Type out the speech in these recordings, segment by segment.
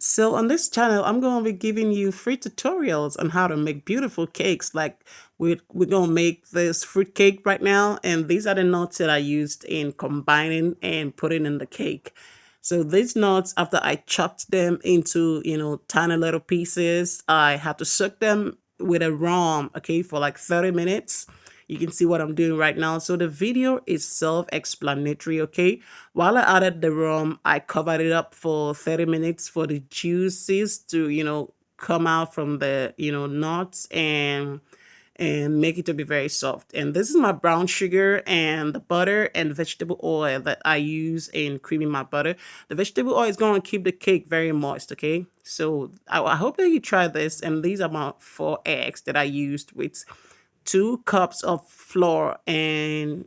So on this channel, I'm going to be giving you free tutorials on how to make beautiful cakes. Like we're going to make this fruit cake right now. And these are the nuts that I used in combining and putting in the cake. So these nuts, after I chopped them into, tiny little pieces, I had to soak them with a rum, okay, for like 30 minutes. You can see what I'm doing right now. So the video is self-explanatory, okay? While I added the rum, I covered it up for 30 minutes for the juices to, come out from the, nuts and make it to be very soft. And this is my brown sugar and the butter and vegetable oil that I use in creaming my butter. The vegetable oil is going to keep the cake very moist, okay? So I hope that you try this. And these are my 4 eggs that I used with 2 cups of flour and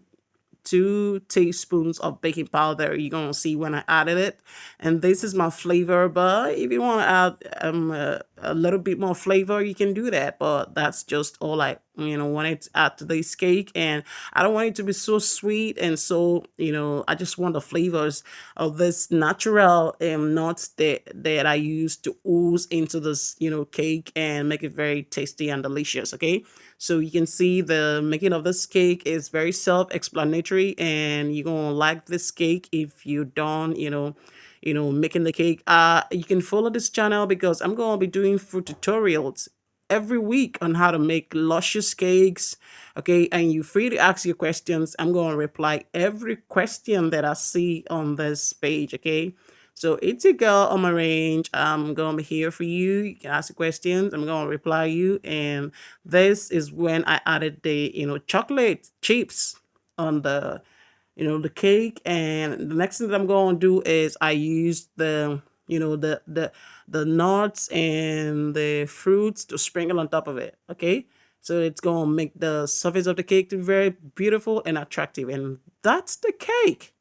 2 teaspoons of baking powder. You're gonna see when I added it. And this is my flavor, but if you want to add a little bit more flavor, you can do that. But that's just all I wanted to add to this cake. And I don't want it to be so sweet, and so I just want the flavors of this natural nuts that I use to ooze into this cake and make it very tasty and delicious. Okay, so you can see the making of this cake is very self-explanatory, and you're gonna like this cake if you don't, making the cake. You can follow this channel because I'm gonna be doing food tutorials every week on how to make luscious cakes. Okay, and you're free to ask your questions. I'm gonna reply every question that I see on this page. Okay. So it's your girl on my range. I'm gonna be here for you. You can ask the questions. I'm gonna reply you. And this is when I added the chocolate chips on the cake. And the next thing that I'm gonna do is I use the you know the nuts and the fruits to sprinkle on top of it. Okay. So it's gonna make the surface of the cake to be very beautiful and attractive. And that's the cake.